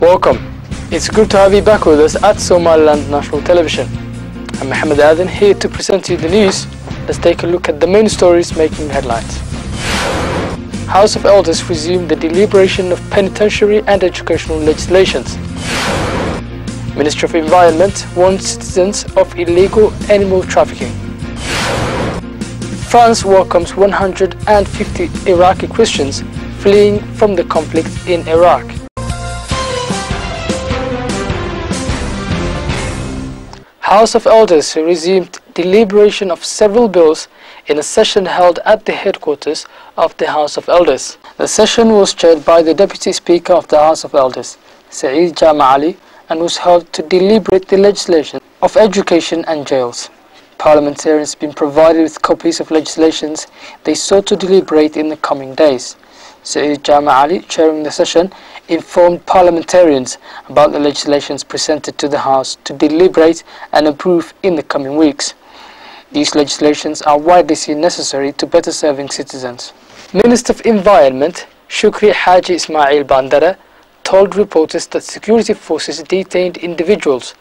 Welcome. It's good to have you back with us at Somaliland National Television. I'm Mohammed Aden, here to present you the news. Let's take a look at the main stories making headlines. House of Elders resumed the deliberation of penitentiary and educational legislations. Ministry of Environment warns citizens of illegal animal trafficking. France welcomes 150 Iraqi Christians fleeing from the conflict in Iraq. House of Elders resumed deliberation of several bills in a session held at the headquarters of the House of Elders. The session was chaired by the Deputy Speaker of the House of Elders, Sa, and was held to deliberate the legislation of education and jails. Parliamentarians have been provided with copies of legislations they sought to deliberate in the coming days. Sa, chairing the session, informed parliamentarians about the legislations presented to the House to deliberate and approve in the coming weeks. These legislations are widely seen necessary to better serving citizens. Minister of Environment Shukri Haji Ismail Bandara told reporters that security forces detained individuals,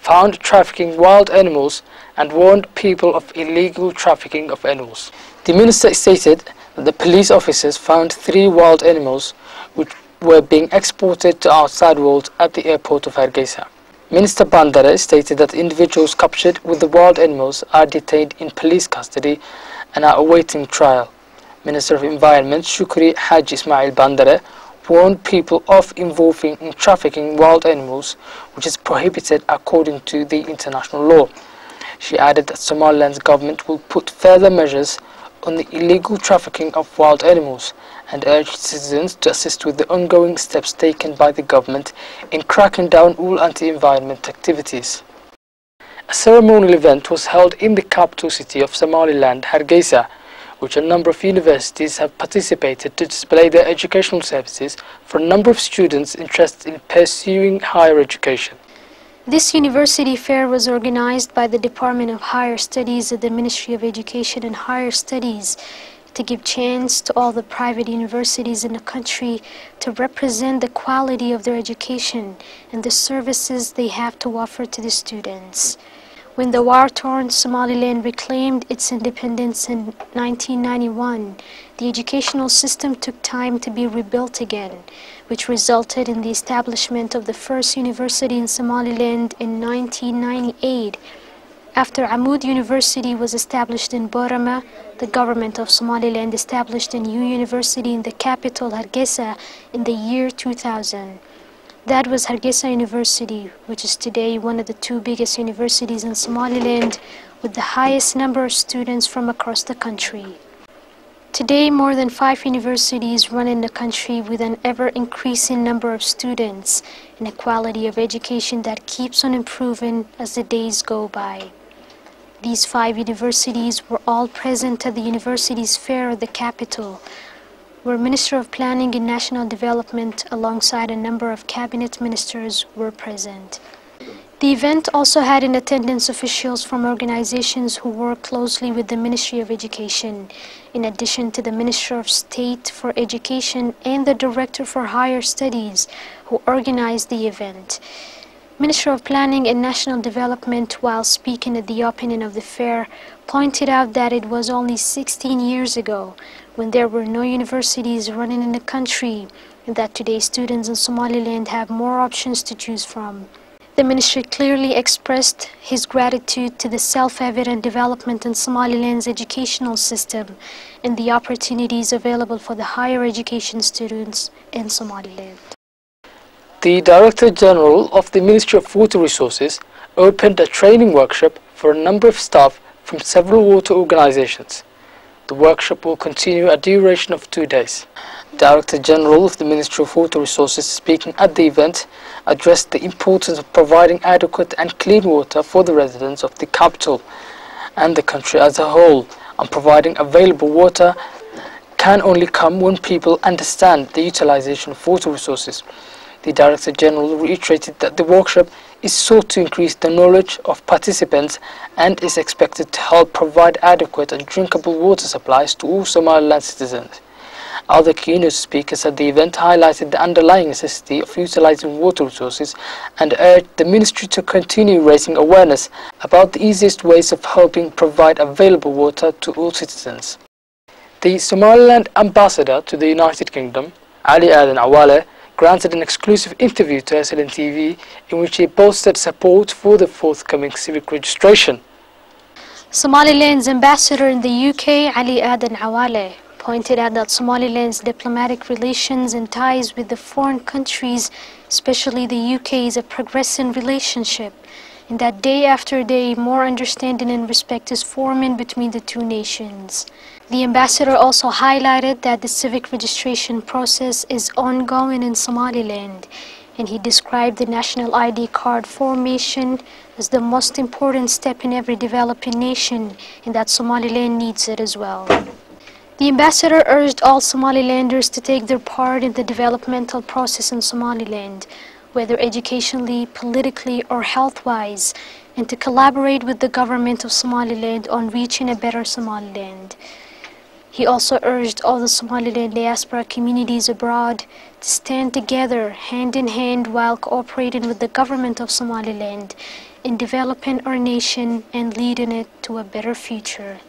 found trafficking wild animals and warned people of illegal trafficking of animals. The minister stated that the police officers found 3 wild animals which were being exported to outside world at the airport of ENG Sa. Minister Bandara stated that individuals captured with the wild animals are detained in police custody and are awaiting trial. Minister of Environment Shukri Haji Ismail Bandara warned people of involving in trafficking wild animals, which is prohibited according to the international law. She added that Somaliland's government will put further measures on the illegal trafficking of wild animals and urged citizens to assist with the ongoing steps taken by the government in cracking down all anti-environment activities. A ceremonial event was held in the capital city of Somaliland, ENG Sa, which a number of universities have participated to display their educational services for a number of students interested in pursuing higher education. This university fair was organized by the Department of Higher Studies at the Ministry of Education and Higher Studies to give chance to all the private universities in the country to represent the quality of their education and the services they have to offer to the students. When the war-torn Somaliland reclaimed its independence in 1991, the educational system took time to be rebuilt again, which resulted in the establishment of the first university in Somaliland in 1998. After Amoud University was established in Borama, the government of Somaliland established a new university in the capital, ENG Sa, in the year 2000. That was ENG Sa University, which is today one of the 2 biggest universities in Somaliland, with the highest number of students from across the country. Today, more than 5 universities run in the country with an ever-increasing number of students and a quality of education that keeps on improving as the days go by. These 5 universities were all present at the university's fair at the capital, where Minister of Planning and National Development alongside a number of cabinet ministers were present. The event also had in attendance officials from organizations who work closely with the Ministry of Education, in addition to the Minister of State for Education and the Director for Higher Studies, who organized the event. Minister of Planning and National Development, while speaking at the opening of the fair, pointed out that it was only 16 years ago when there were no universities running in the country, and that today students in Somaliland have more options to choose from. The minister clearly expressed his gratitude to the self-evident development in Somaliland's educational system and the opportunities available for the higher education students in Somaliland. The Director General of the Ministry of Water Resources opened a training workshop for a number of staff from several water organizations. The workshop will continue a duration of 2 days. Director General of the Ministry of Water Resources, speaking at the event, addressed the importance of providing adequate and clean water for the residents of the capital and the country as a whole, and providing available water can only come when people understand the utilization of water resources. The Director General reiterated that the workshop is sought to increase the knowledge of participants and is expected to help provide adequate and drinkable water supplies to all Somaliland citizens. Other keynote speakers at the event highlighted the underlying necessity of utilizing water resources and urged the ministry to continue raising awareness about the easiest ways of helping provide available water to all citizens. The Somaliland ambassador to the United Kingdom, Ali Adan Awale, granted an exclusive interview to SLN TV in which he boasted support for the forthcoming civic registration. Somaliland's ambassador in the UK, Ali Adan Awale, pointed out that Somaliland's diplomatic relations and ties with the foreign countries, especially the UK, is a progressing relationship, and that day after day more understanding and respect is forming between the two nations. The ambassador also highlighted that the civic registration process is ongoing in Somaliland, and he described the national ID card formation as the most important step in every developing nation, and that Somaliland needs it as well. The ambassador urged all Somalilanders to take their part in the developmental process in Somaliland, whether educationally, politically, or health-wise, and to collaborate with the government of Somaliland on reaching a better Somaliland. He also urged all the Somaliland diaspora communities abroad to stand together hand in hand while cooperating with the government of Somaliland in developing our nation and leading it to a better future.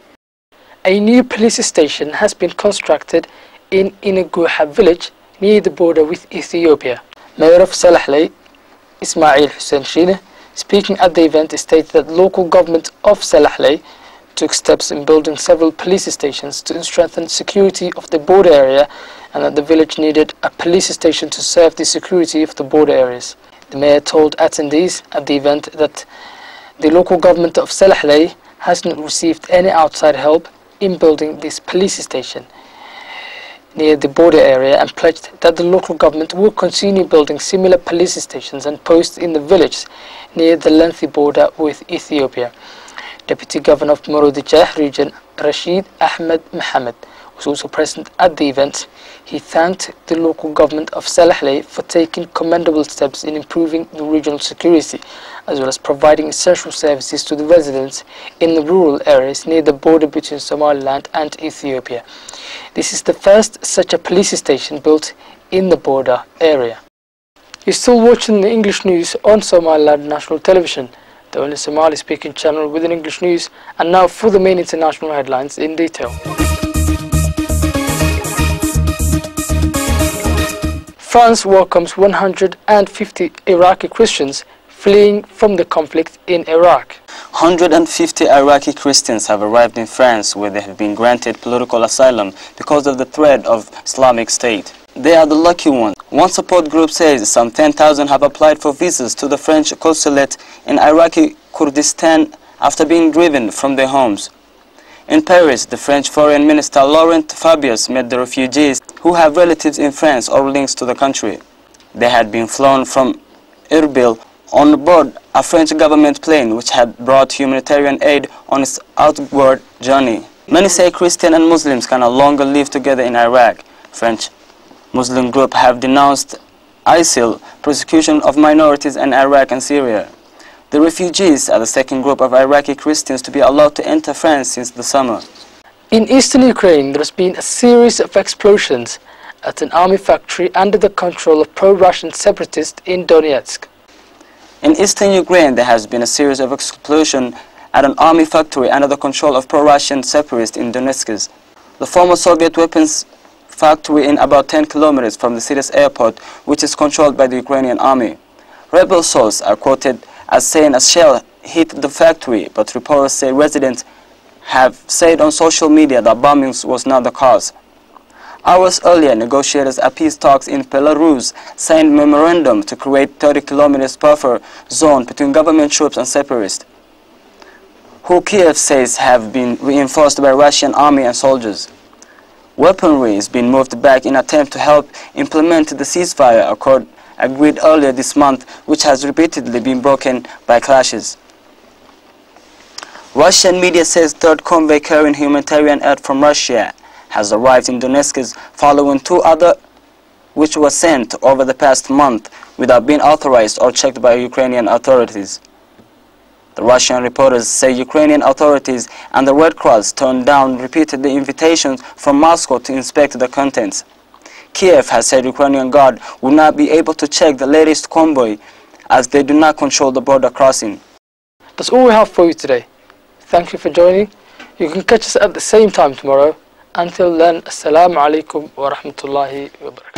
A new police station has been constructed in Inaguha village near the border with Ethiopia. Mayor of Salaxley, Ismail Hussein Shine, speaking at the event, stated that the local government of Salaxley took steps in building several police stations to strengthen security of the border area, and that the village needed a police station to serve the security of the border areas. The mayor told attendees at the event that the local government of Salaxley has not received any outside help in building this police station near the border area, and pledged that the local government will continue building similar police stations and posts in the village near the lengthy border with Ethiopia. Deputy Governor of Murudichah region, Rashid Ahmed Mohammed, was also present at the event. He thanked the local government of Salaxley for taking commendable steps in improving the regional security, as well as providing essential services to the residents in the rural areas near the border between Somaliland and Ethiopia. This is the first such a police station built in the border area. You're still watching the English news on Somaliland National Television, the only Somali-speaking channel within English news. And now for the main international headlines in detail. France welcomes 150 Iraqi Christians fleeing from the conflict in Iraq. 150 Iraqi Christians have arrived in France, where they have been granted political asylum because of the threat of Islamic State. They are the lucky ones. One support group says some 10,000 have applied for visas to the French consulate in Iraqi Kurdistan after being driven from their homes. In Paris, the French Foreign Minister Laurent Fabius met the refugees who have relatives in France or links to the country. They had been flown from Erbil on board a French government plane which had brought humanitarian aid on its outward journey. Many say Christian and Muslims can no longer live together in Iraq. French Muslim groups have denounced ISIL persecution of minorities in Iraq and Syria. The refugees are the second group of Iraqi Christians to be allowed to enter France since the summer. In eastern Ukraine, there has been a series of explosions at an army factory under the control of pro-Russian separatists in Donetsk. In eastern Ukraine, there has been a series of explosions at an army factory under the control of pro-Russian separatists in Donetsk, the former Soviet weapons factory in about 10 kilometers from the city's airport, which is controlled by the Ukrainian army. Rebel sources are quoted as saying a shell hit the factory, but reporters say residents have said on social media that bombings was not the cause. Hours earlier, negotiators at peace talks in Belarus signed a memorandum to create 30 kilometers buffer zone between government troops and separatists, who Kiev says have been reinforced by Russian army and soldiers. Weaponry is being moved back in an attempt to help implement the ceasefire accord agreed earlier this month, which has repeatedly been broken by clashes. Russian media says third convoy carrying humanitarian aid from Russia has arrived in Donetsk, following two other which were sent over the past month without being authorized or checked by Ukrainian authorities. The Russian reporters say Ukrainian authorities and the Red Cross turned down repeated invitations from Moscow to inspect the contents. Kiev has said Ukrainian Guard will not be able to check the latest convoy as they do not control the border crossing. That's all we have for you today. Thank you for joining. You can catch us at the same time tomorrow. Until then, Assalamu alaikum wa rahmatullahi wa barakatuh.